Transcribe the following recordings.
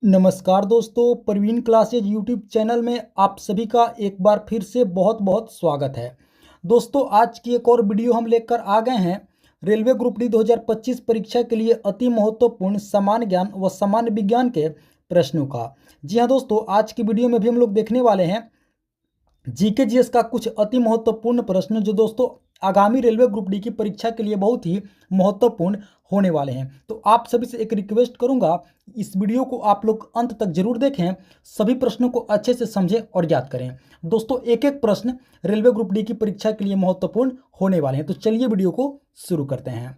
नमस्कार दोस्तों, Praveen classes YouTube channel में आप सभी का एक बार फिर से बहुत बहुत स्वागत है। दोस्तों, आज की एक और वीडियो हम लेकर आ गए हैं रेलवे ग्रुप डी 2025 परीक्षा के लिए अति महत्वपूर्ण सामान्य ज्ञान व सामान्य विज्ञान के प्रश्नों का। जी हाँ दोस्तों, आज की वीडियो में भी हम लोग देखने वाले हैं जीके जीएस का कुछ अति महत्वपूर्ण प्रश्न जो दोस्तों आगामी रेलवे ग्रुप डी की परीक्षा के लिए बहुत ही महत्वपूर्ण होने वाले हैं। तो आप सभी से एक रिक्वेस्ट करूंगा, इस वीडियो को आप लोग अंत तक जरूर देखें, सभी प्रश्नों को अच्छे से समझें और याद करें। दोस्तों, एक एक प्रश्न रेलवे ग्रुप डी की परीक्षा के लिए महत्वपूर्ण होने वाले हैं। तो चलिए वीडियो को शुरू करते हैं।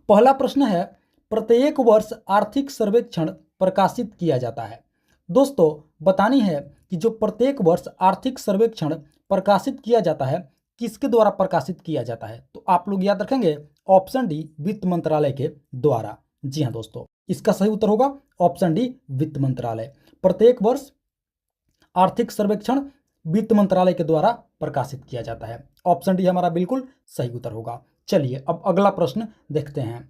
पहला प्रश्न है, प्रत्येक वर्ष आर्थिक सर्वेक्षण प्रकाशित किया जाता है। दोस्तों, बतानी है कि जो प्रत्येक वर्ष आर्थिक सर्वेक्षण प्रकाशित किया जाता है, किसके द्वारा प्रकाशित किया जाता है? तो आप लोग याद रखेंगे ऑप्शन डी, वित्त मंत्रालय के द्वारा। जी हाँ दोस्तों, इसका सही उत्तर होगा ऑप्शन डी, वित्त मंत्रालय। प्रत्येक वर्ष आर्थिक सर्वेक्षण वित्त मंत्रालय के द्वारा प्रकाशित किया जाता है। ऑप्शन डी हमारा बिल्कुल सही उत्तर होगा। चलिए अब अगला प्रश्न देखते हैं।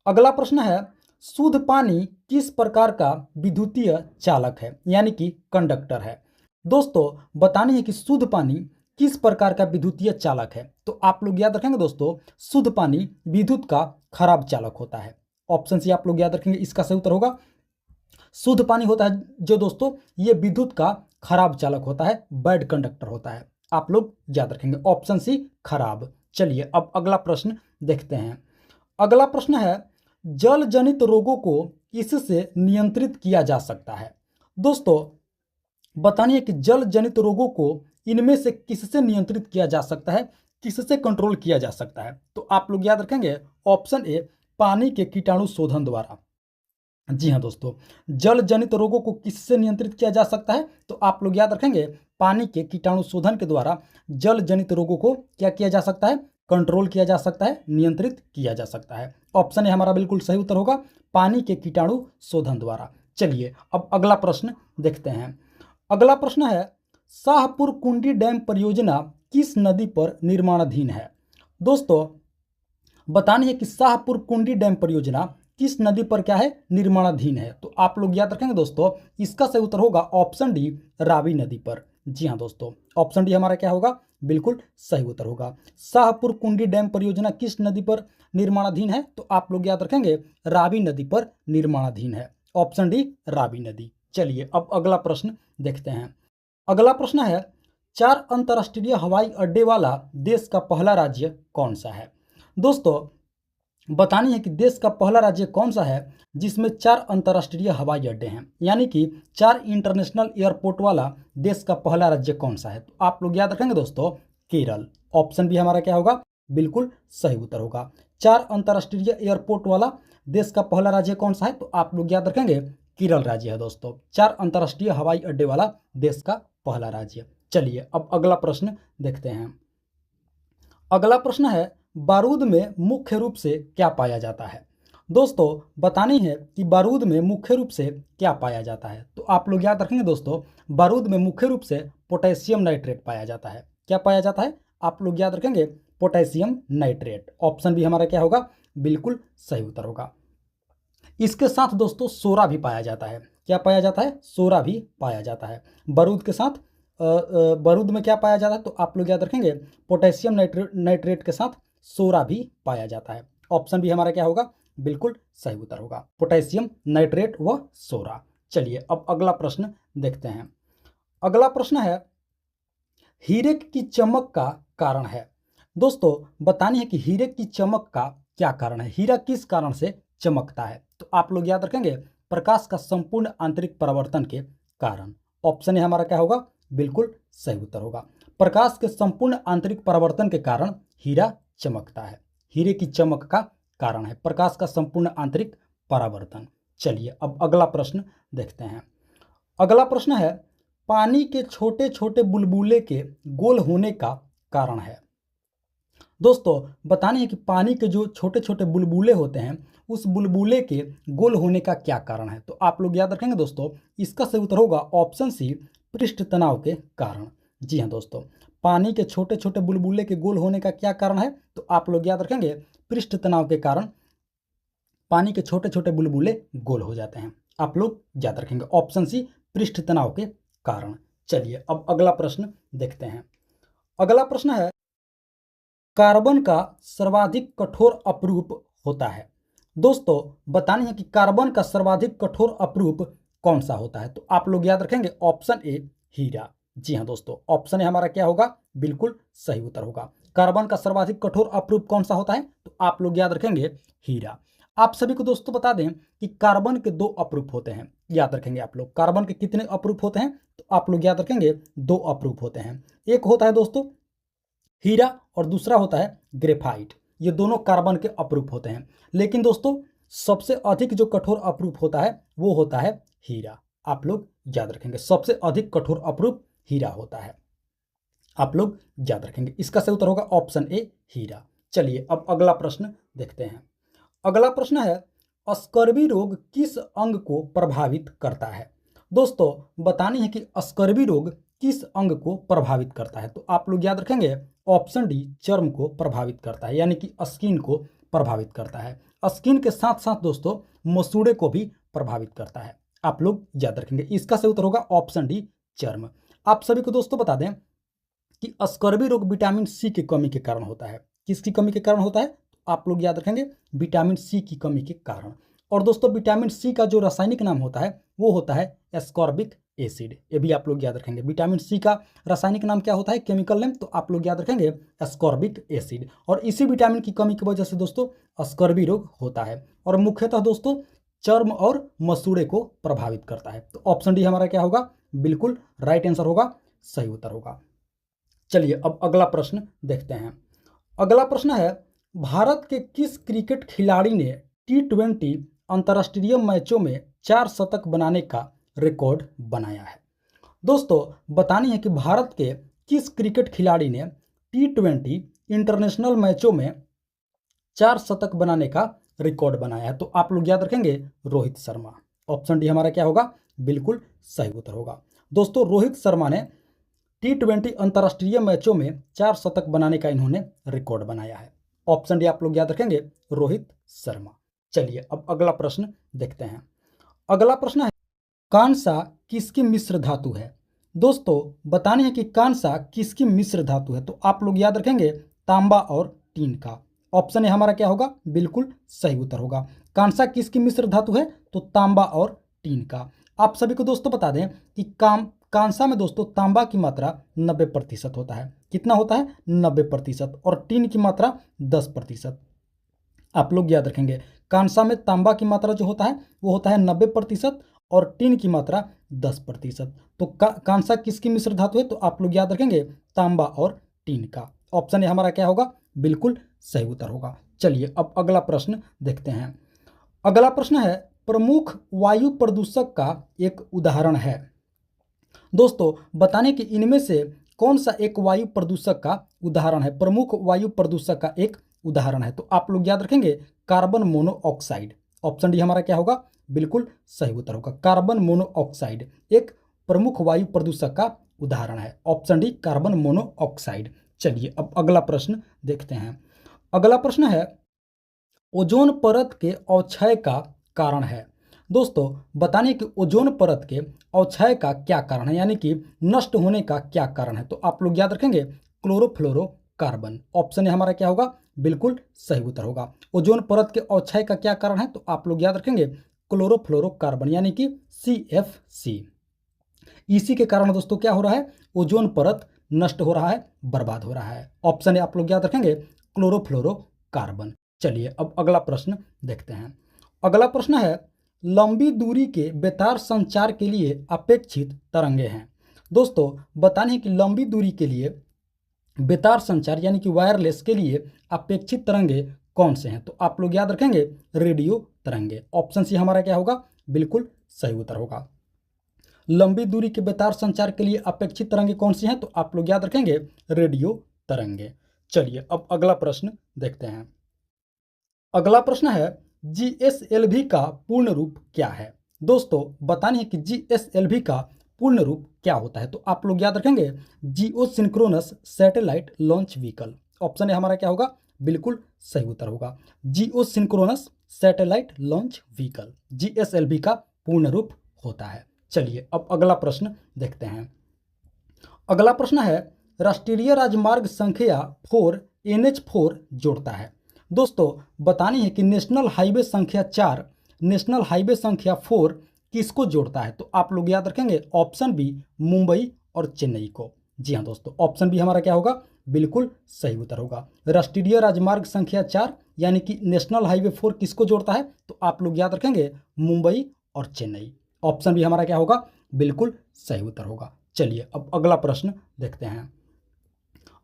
अगला प्रश्न है, शुद्ध पानी किस प्रकार का विद्युतीय चालक है, यानी कि कंडक्टर है? दोस्तों, बतानी है कि शुद्ध पानी किस प्रकार का विद्युतीय चालक है। तो आप लोग याद रखेंगे दोस्तों, शुद्ध पानी विद्युत का खराब चालक होता है। ऑप्शन सी आप लोग याद रखेंगे, इसका सही उत्तर होगा शुद्ध पानी होता है जो दोस्तों ये विद्युत का खराब चालक होता है, बैड कंडक्टर होता है। आप लोग याद रखेंगे ऑप्शन सी, खराब। चलिए अब अगला प्रश्न देखते हैं। अगला प्रश्न है, जल जनित रोगों को इससे नियंत्रित किया जा सकता है। दोस्तों, बतानिए कि जल जनित रोगों को इनमें से किससे नियंत्रित किया जा सकता है, किससे कंट्रोल किया जा सकता है? तो आप लोग याद रखेंगे ऑप्शन ए, पानी के कीटाणु शोधन द्वारा। जी हाँ दोस्तों, जल जनित रोगों को किससे नियंत्रित किया जा सकता है? तो आप लोग याद रखेंगे पानी के कीटाणु शोधन के द्वारा जल जनित रोगों को क्या किया जा सकता है? कंट्रोल किया जा सकता है, नियंत्रित किया जा सकता है। ऑप्शन ए हमारा बिल्कुल सही उत्तर होगा, पानी के कीटाणु शोधन द्वारा। चलिए अब अगला प्रश्न देखते हैं। अगला प्रश्न है, शाहपुर कुंडी डैम परियोजना किस नदी पर निर्माणाधीन है? दोस्तों, बतानी है कि शाहपुर कुंडी डैम परियोजना किस नदी पर क्या है, निर्माणाधीन है? तो आप लोग याद रखेंगे दोस्तों, इसका सही उत्तर होगा ऑप्शन डी, रावी नदी पर। जी हाँ दोस्तों, ऑप्शन डी हमारा क्या होगा, बिल्कुल सही उत्तर होगा। शाहपुर कुंडी डैम परियोजना किस नदी पर निर्माणाधीन है? तो आप लोग याद रखेंगे रावी नदी पर निर्माणाधीन है। ऑप्शन डी, रावी नदी। चलिए अब अगला प्रश्न देखते हैं। अगला प्रश्न है, 4 अंतर्राष्ट्रीय हवाई अड्डे वाला देश का पहला राज्य कौन सा है? दोस्तों, बतानी है कि देश का पहला राज्य कौन सा है जिसमें 4 अंतर्राष्ट्रीय हवाई अड्डे हैं, यानी कि 4 इंटरनेशनल एयरपोर्ट वाला देश का पहला राज्य कौन सा है? तो आप लोग याद रखेंगे दोस्तों, केरल। ऑप्शन भी हमारा क्या होगा, बिल्कुल सही उत्तर होगा। 4 अंतर्राष्ट्रीय एयरपोर्ट वाला देश का पहला राज्य कौन सा है? तो आप लोग याद रखेंगे केरल राज्य है दोस्तों, 4 अंतर्राष्ट्रीय हवाई अड्डे वाला देश का पहला राज्य। चलिए अब अगला प्रश्न देखते हैं। अगला प्रश्न है, बारूद में मुख्य रूप से क्या पाया जाता है? दोस्तों, बतानी है कि बारूद में मुख्य रूप से क्या पाया जाता है? तो आप लोग याद रखेंगे दोस्तों, बारूद में मुख्य रूप से पोटेशियम नाइट्रेट पाया जाता है। क्या पाया जाता है? आप लोग याद रखेंगे पोटेशियम नाइट्रेट। ऑप्शन भी हमारा क्या होगा, बिल्कुल सही उत्तर होगा। इसके साथ दोस्तों सोरा भी पाया जाता है। क्या पाया जाता है? सोरा भी पाया जाता है। बारूद के साथ बारूद में क्या पाया जाता है? तो आप लोग याद रखेंगे पोटेशियम नाइट्रेट के साथ सोरा भी पाया जाता है। ऑप्शन भी हमारा क्या होगा, बिल्कुल सही उत्तर होगा, पोटेशियम नाइट्रेट व सोरा। चलिए अब अगला प्रश्न देखते हैं। अगला प्रश्न है, हीरे की चमक का कारण है। दोस्तों, बतानी है कि हीरे की चमक का क्या कारण है, हीरा किस कारण से चमकता है? तो आप लोग याद रखेंगे प्रकाश का संपूर्ण आंतरिक परावर्तन के कारण। ऑप्शन है हमारा क्या होगा, बिल्कुल सही उत्तर होगा, प्रकाश के संपूर्ण आंतरिक परावर्तन के कारण हीरा चमकता है। हीरे की चमक का कारण है प्रकाश का संपूर्ण आंतरिक परावर्तन। चलिए अब अगला प्रश्न देखते हैं। अगला प्रश्न है, पानी के छोटे छोटे बुलबुले के गोल होने का कारण है। दोस्तों, बतानी है कि पानी के जो छोटे छोटे बुलबुले होते हैं, उस बुलबुले के गोल होने का क्या कारण है? तो आप लोग याद रखेंगे दोस्तों, इसका सही उत्तर होगा ऑप्शन सी, पृष्ठ तनाव के कारण। जी हाँ दोस्तों, पानी के छोटे छोटे बुलबुले के गोल होने का क्या कारण है? तो आप लोग याद रखेंगे पृष्ठ तनाव के कारण पानी के छोटे छोटे बुलबुले गोल हो जाते हैं। आप लोग याद रखेंगे ऑप्शन सी पृष्ठ तनाव के कारण। चलिए अब अगला प्रश्न देखते हैं। अगला प्रश्न है, कार्बन का सर्वाधिक कठोर अपरूप होता है। दोस्तों बतानी है कि कार्बन का सर्वाधिक कठोर अपरूप कौन सा होता है। तो आप लोग याद रखेंगे ऑप्शन ए हीरा। जी हाँ दोस्तों, ऑप्शन ए हमारा क्या होगा, बिल्कुल सही उत्तर होगा। कार्बन का सर्वाधिक कठोर अपरूप कौन सा होता है, तो आप लोग याद रखेंगे हीरा। आप सभी को दोस्तों बता दें कि कार्बन के दो अपरूप होते हैं, याद रखेंगे आप लोग। कार्बन के कितने अपरूप होते हैं, तो आप लोग याद रखेंगे दो अपरूप होते हैं। एक होता है दोस्तों हीरा और दूसरा होता है ग्रेफाइट। ये दोनों कार्बन के अपरूप होते हैं, लेकिन दोस्तों सबसे अधिक जो कठोर अपरूप होता है वो होता है हीरा। आप लोग याद रखेंगे सबसे अधिक कठोर अपरूप हीरा होता है। आप लोग याद रखेंगे, इसका सही उत्तर होगा ऑप्शन ए हीरा। चलिए अब अगला प्रश्न देखते हैं। अगला प्रश्न है, स्कर्वी रोग किस अंग को प्रभावित करता है। दोस्तों बतानी है कि स्कर्वी रोग किस अंग को प्रभावित करता है। तो आप लोग याद रखेंगे ऑप्शन डी चर्म को प्रभावित करता है, यानी कि स्किन को प्रभावित करता है। स्किन के साथ साथ दोस्तों मसूड़े को भी प्रभावित करता है। आप लोग याद रखेंगे, इसका सही उत्तर होगा ऑप्शन डी चर्म। आप सभी को दोस्तों बता दें कि स्कर्वी रोग विटामिन सी की कमी के कारण होता है। किसकी कमी के कारण होता है, तो आप लोग याद रखेंगे विटामिन सी की कमी के कारण। और दोस्तों विटामिन सी का जो रासायनिक नाम होता है वो होता है एस्कॉर्बिक एसिड। ये भी आप लोग याद रखेंगे, विटामिन सी का रासायनिक नाम क्या होता है, केमिकल नेम, तो आप लोग याद रखेंगे एस्कॉर्बिक एसिड। और इसी विटामिन की कमी की वजह से दोस्तों स्कर्वी रोग होता है, और मुख्यतः दोस्तों चर्म और मसूड़े को प्रभावित करता है। तो ऑप्शन डी हमारा क्या होगा, बिल्कुल राइट आंसर होगा, सही उत्तर होगा। चलिए अब अगला प्रश्न देखते हैं। अगला प्रश्न है, भारत के किस क्रिकेट खिलाड़ी ने T20 अंतर्राष्ट्रीय मैचों में 4 शतक बनाने का रिकॉर्ड बनाया है। दोस्तों बतानी है कि भारत के किस क्रिकेट खिलाड़ी ने T20 इंटरनेशनल मैचों में 4 शतक बनाने का रिकॉर्ड बनाया है। तो आप लोग याद रखेंगे रोहित शर्मा। ऑप्शन डी हमारा क्या होगा, बिल्कुल सही उत्तर होगा। दोस्तों रोहित शर्मा ने T20 अंतर्राष्ट्रीय मैचों में 4 शतक बनाने का इन्होंने रिकॉर्ड बनाया है। ऑप्शन डी आप लोग याद रखेंगे रोहित शर्मा। चलिए अब अगला प्रश्न देखते हैं। अगला प्रश्न है, कांसा किसकी मिश्र धातु है। दोस्तों बताने है कि कांसा किसकी मिश्र धातु है। तो आप लोग याद रखेंगे तांबा और टीन का। ऑप्शन ए हमारा क्या होगा, बिल्कुल सही उत्तर होगा। कांसा किसकी मिश्र धातु है, तो तांबा और टीन का। आप सभी को दोस्तों बता दें कि कांसा में दोस्तों तांबा की मात्रा 90% होता है। कितना होता है, 90%, और टीन की मात्रा 10%। आप लोग याद रखेंगे कांसा में तांबा की मात्रा जो होता है वो होता है 90% और टीन की मात्रा 10%। तो कांसा किसकी मिश्र धातु है, तो आप लोग याद रखेंगे तांबा और टीन का। ऑप्शन ए हमारा क्या होगा, बिल्कुल सही उत्तर होगा। चलिए अब अगला प्रश्न देखते हैं। अगला प्रश्न है, प्रमुख वायु प्रदूषक का एक उदाहरण है। दोस्तों बताने कि इनमें से कौन सा एक वायु प्रदूषक का उदाहरण है, प्रमुख वायु प्रदूषक का एक उदाहरण है। तो आप लोग याद रखेंगे कार्बन मोनोऑक्साइड। ऑप्शन डी हमारा क्या होगा, बिल्कुल सही उत्तर होगा। कार्बन मोनोऑक्साइड एक प्रमुख वायु प्रदूषक का उदाहरण है। Option D carbon monoxide. चलिए अब अगला प्रश्न देखते हैं। अगला प्रश्न है, ओजोन परत के अवक्षय का कारण है। दोस्तों बताने कि ओजोन परत के अवक्षय का क्या कारण है, यानी कि नष्ट होने का क्या कारण है। तो आप लोग याद रखेंगे क्लोरोफ्लोरोकार्बन। ऑप्शन है हमारा क्या होगा, बिल्कुल सही उत्तर होगा। ओजोन परत के अवक्षय का क्या कारण है, तो आप लोग याद रखेंगे क्लोरोफ्लोरोकार्बन, यानी कि CFC। इसी के कारण दोस्तों क्या हो रहा है, ओजोन परत नष्ट हो रहा है, बर्बाद हो रहा है। ऑप्शन है आप लोग याद रखेंगे क्लोरोफ्लोरोकार्बन। चलिए अब अगला प्रश्न देखते हैं। अगला प्रश्न है, लंबी दूरी के बेतार संचार के लिए अपेक्षित तरंगे हैं। दोस्तों बताने हैं कि लंबी दूरी के लिए बेतार संचार यानी कि वायरलेस के लिए अपेक्षित तरंगे कौन से हैं। तो आप लोग याद रखेंगे रेडियो तरंगे। ऑप्शन सी हमारा क्या होगा, बिल्कुल सही उत्तर होगा। लंबी दूरी के बेतार संचार के लिए अपेक्षित तरंगे कौन सी हैं, तो आप लोग याद रखेंगे रेडियो तरंगे। चलिए अब अगला प्रश्न देखते हैं। अगला प्रश्न है, GSLV का पूर्ण रूप क्या है। दोस्तों बतानी है कि GSLV का पूर्ण रूप क्या होता है। तो आप लोग याद रखेंगे geo synchronous satellite launch vehicle. Option है हमारा क्या होगा, बिल्कुल सही उत्तर होगा। Geo synchronous satellite launch vehicle GSLV का पूर्ण रूप होता है। चलिए अब अगला प्रश्न देखते हैं। अगला प्रश्न है, राष्ट्रीय राजमार्ग संख्या 4 NH4 जोड़ता है। दोस्तों बतानी है कि नेशनल हाईवे संख्या 4 नेशनल हाईवे संख्या 4 किसको जोड़ता है? तो आप लोग याद रखेंगे ऑप्शन बी मुंबई और चेन्नई को। जी हाँ दोस्तों, ऑप्शन बी हमारा क्या होगा? बिल्कुल सही उत्तर होगा। राष्ट्रीय राजमार्ग संख्या 4 यानी कि नेशनल हाईवे 4 किसको जोड़ता है? तो आप लोग याद रखेंगे मुंबई और चेन्नई। ऑप्शन बी हमारा क्या होगा? बिल्कुल सही उत्तर होगा। चलिए अब अगला प्रश्न देखते हैं।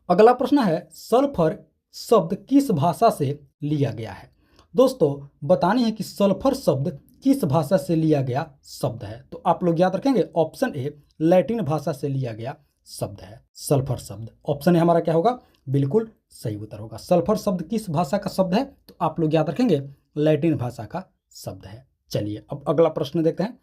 अगला प्रश्न है, सल्फर शब्द किस भाषा से लिया गया है? दोस्तों बतानी है कि सल्फर शब्द किस भाषा से लिया गया शब्द है? तो आप लोग याद रखेंगे ऑप्शन ए लैटिन भाषा से लिया गया शब्द है सल्फर शब्द। ऑप्शन ए हमारा क्या होगा? बिल्कुल सही उत्तर होगा। सल्फर शब्द किस भाषा का शब्द है? तो आप लोग याद रखेंगे लैटिन भाषा का शब्द है। चलिए अब अगला प्रश्न देखते हैं।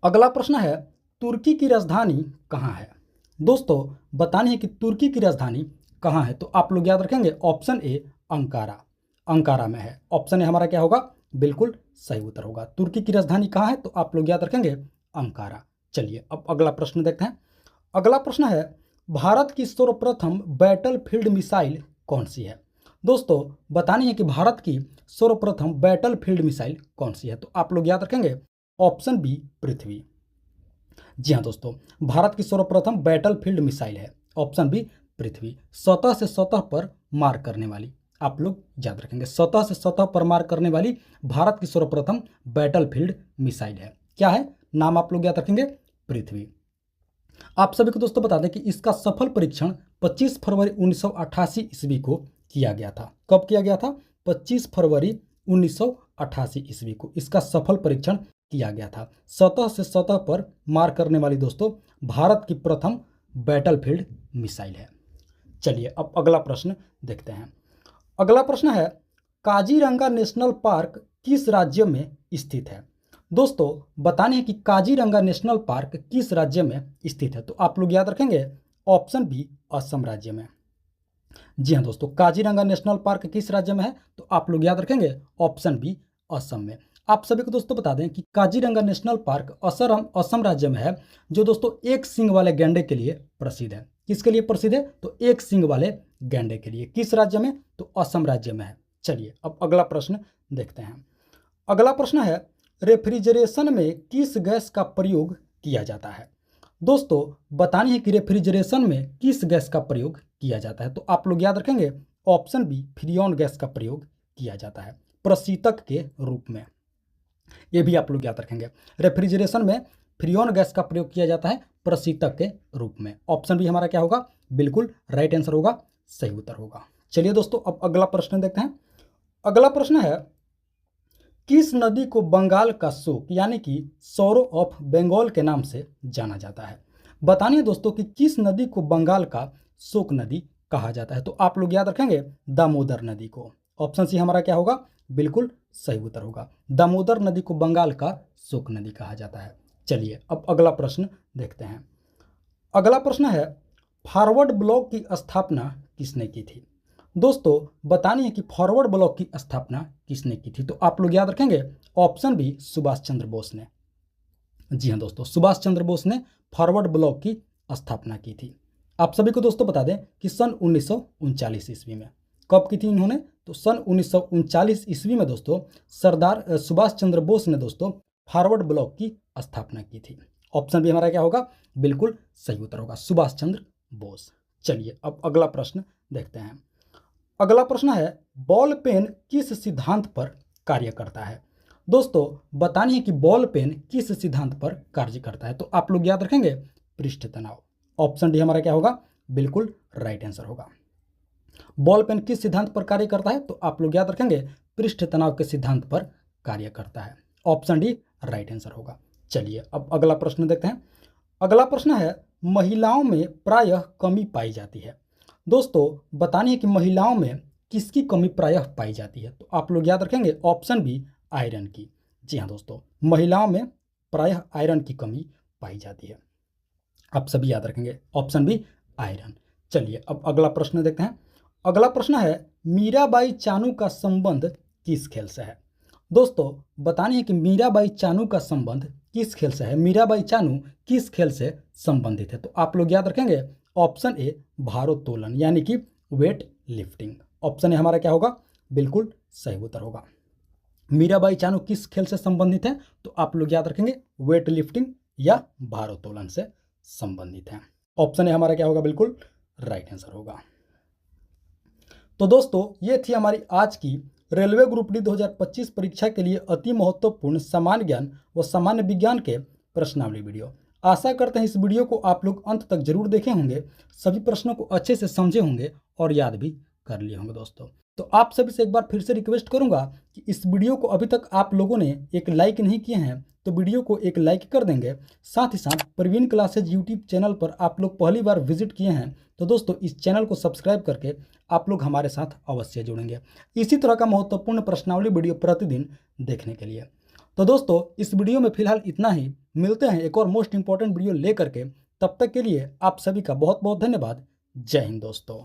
अगला प्रश्न है, तुर्की की राजधानी कहाँ है? दोस्तों बतानी है कि तुर्की की राजधानी कहाँ है? तो आप लोग याद रखेंगे ऑप्शन ए अंकारा। अंकारा में है। ऑप्शन ए हमारा क्या होगा? बिल्कुल सही उत्तर होगा। तुर्की की राजधानी कहाँ है? तो आप लोग याद रखेंगे अंकारा। चलिए अब अगला प्रश्न देखते हैं। अगला प्रश्न है, भारत की सर्वप्रथम बैटलफील्ड मिसाइल कौन सी है? दोस्तों बतानी है कि भारत की सर्वप्रथम बैटलफील्ड मिसाइल कौन सी है? तो आप लोग याद रखेंगे ऑप्शन बी पृथ्वी। जी हाँ दोस्तों, भारत की सर्वप्रथम बैटलफील्ड मिसाइल है ऑप्शन बी पृथ्वी। सतह से सतह पर मार करने वाली, आप लोग याद रखेंगे सतह से सतह पर मार करने वाली भारत की सर्वप्रथम बैटलफील्ड मिसाइल है। क्या है नाम? आप लोग याद रखेंगे पृथ्वी। आप सभी को दोस्तों बता दें कि इसका सफल परीक्षण 25 फरवरी 1988 ईस्वी को किया गया था। कब किया गया था? 25 फरवरी 1988 ईस्वी को इसका सफल परीक्षण किया गया था। सतह से सतह पर मार करने वाली दोस्तों भारत की प्रथम बैटलफील्ड मिसाइल है। चलिए अब अगला प्रश्न देखते हैं। अगला प्रश्न है, काजीरंगा नेशनल पार्क किस राज्य में स्थित है? दोस्तों बतानी है कि काजीरंगा नेशनल पार्क किस राज्य में स्थित है? तो आप लोग याद रखेंगे ऑप्शन बी असम राज्य में। जी हाँ दोस्तों, काजीरंगा नेशनल पार्क किस राज्य में है? तो आप लोग याद रखेंगे ऑप्शन बी असम में। आप सभी को दोस्तों बता दें कि काजीरंगा नेशनल पार्क असम राज्य में है, जो दोस्तों एक सींग वाले गैंडे के लिए प्रसिद्ध है। किसके लिए प्रसिद्ध है? तो एक सींग वाले गैंडे के लिए। किस राज्य में? तो असम राज्य में है। चलिए अब अगला प्रश्न देखते हैं। अगला प्रश्न है, रेफ्रिजरेशन में किस गैस का प्रयोग किया जाता है? दोस्तों बतानी है कि रेफ्रिजरेशन में किस गैस का प्रयोग किया जाता है? तो आप लोग याद रखेंगे ऑप्शन बी फ्रियोन गैस का प्रयोग किया जाता है प्रशीतक के रूप में। ये भी आप लोग याद रखेंगे, रेफ्रिजरेशन में फ्रियोन गैस का प्रयोग किया जाता है प्रशीतक के रूप में। ऑप्शन बी हमारा क्या होगा? बिल्कुल राइट आंसर होगा, सही उत्तर होगा। चलिए दोस्तों अब अगला प्रश्न देखते हैं। अगला प्रश्न है, किस नदी को बंगाल का शोक यानी कि सौरो ऑफ बंगाल के नाम से जाना जाता है? बतानी है दोस्तों कि किस नदी को बंगाल का शोक नदी कहा जाता है? तो आप लोग याद रखेंगे दामोदर नदी को। ऑप्शन सी हमारा क्या होगा? बिल्कुल सही उत्तर होगा। दामोदर नदी को बंगाल का शोक नदी कहा जाता है। चलिए अब अगला प्रश्न देखते हैं। अगला प्रश्न है, फॉरवर्ड ब्लॉक की स्थापना किसने की थी? दोस्तों बतानी है कि फॉरवर्ड ब्लॉक की स्थापना किसने की थी? तो आप लोग याद रखेंगे ऑप्शन बी सुभाष चंद्र बोस ने। जी हाँ दोस्तों, सुभाष चंद्र बोस ने फॉरवर्ड ब्लॉक की स्थापना की थी। आप सभी को दोस्तों बता दें कि सन 1939 ईस्वी में। कब की थी इन्होंने? तो सन 1939 ईस्वी में दोस्तों सरदार सुभाष चंद्र बोस ने दोस्तों फॉरवर्ड ब्लॉक की स्थापना की थी। ऑप्शन बी हमारा क्या होगा? बिल्कुल सही उत्तर होगा, सुभाष चंद्र बोस। चलिए अब अगला प्रश्न देखते हैं। अगला प्रश्न है, बॉल पेन किस सिद्धांत पर कार्य करता है? दोस्तों बतानी है कि बॉल पेन किस सिद्धांत पर कार्य करता है? तो आप लोग याद रखेंगे पृष्ठ तनाव। ऑप्शन डी हमारा क्या होगा? बिल्कुल राइट आंसर होगा। बॉल पेन किस सिद्धांत पर कार्य करता है? तो आप लोग याद रखेंगे पृष्ठ तनाव के सिद्धांत पर कार्य करता है। ऑप्शन डी राइट आंसर होगा। चलिए अब अगला प्रश्न देखते हैं। अगला प्रश्न है, महिलाओं में प्रायः कमी पाई जाती है। दोस्तों बतानी है कि महिलाओं में किसकी कमी प्रायः पाई जाती है? तो आप लोग याद रखेंगे ऑप्शन बी आयरन की। जी हाँ दोस्तों, महिलाओं में प्रायः आयरन की कमी पाई जाती है। आप सभी याद रखेंगे ऑप्शन बी आयरन। चलिए अब अगला प्रश्न देखते हैं। अगला प्रश्न है, मीराबाई चानू का संबंध किस खेल से है? दोस्तों बतानी है कि मीराबाई चानू का संबंध किस खेल से है। मीराबाई चानू किस खेल से संबंधित है? तो आप लोग याद रखेंगे ऑप्शन ए भारोत्तोलन यानी कि वेट लिफ्टिंग। ऑप्शन ए हमारा क्या होगा? बिल्कुल सही उत्तर होगा। मीराबाई चानू किस खेल से संबंधित है? तो आप लोग याद रखेंगे वेट लिफ्टिंग या भारोत्तोलन से संबंधित है। ऑप्शन ए हमारा क्या होगा? बिल्कुल राइट आंसर होगा। तो दोस्तों ये थी हमारी आज की रेलवे ग्रुप डी 2025 परीक्षा के लिए अति महत्वपूर्ण सामान्य ज्ञान व सामान्य विज्ञान के प्रश्नावली वीडियो। आशा करते हैं इस वीडियो को आप लोग अंत तक जरूर देखे होंगे, सभी प्रश्नों को अच्छे से समझे होंगे और याद भी कर लिए होंगे। दोस्तों तो आप सभी से एक बार फिर से रिक्वेस्ट करूंगा कि इस वीडियो को अभी तक आप लोगों ने एक लाइक नहीं किए हैं तो वीडियो को एक लाइक कर देंगे। साथ ही साथ प्रवीण क्लासेज यूट्यूब चैनल पर आप लोग पहली बार विजिट किए हैं तो दोस्तों इस चैनल को सब्सक्राइब करके आप लोग हमारे साथ अवश्य जुड़ेंगे इसी तरह का महत्वपूर्ण प्रश्नावली वीडियो प्रतिदिन देखने के लिए। तो दोस्तों इस वीडियो में फिलहाल इतना ही, मिलते हैं एक और मोस्ट इंपॉर्टेंट वीडियो लेकर के। तब तक के लिए आप सभी का बहुत बहुत धन्यवाद। जय हिंद दोस्तों।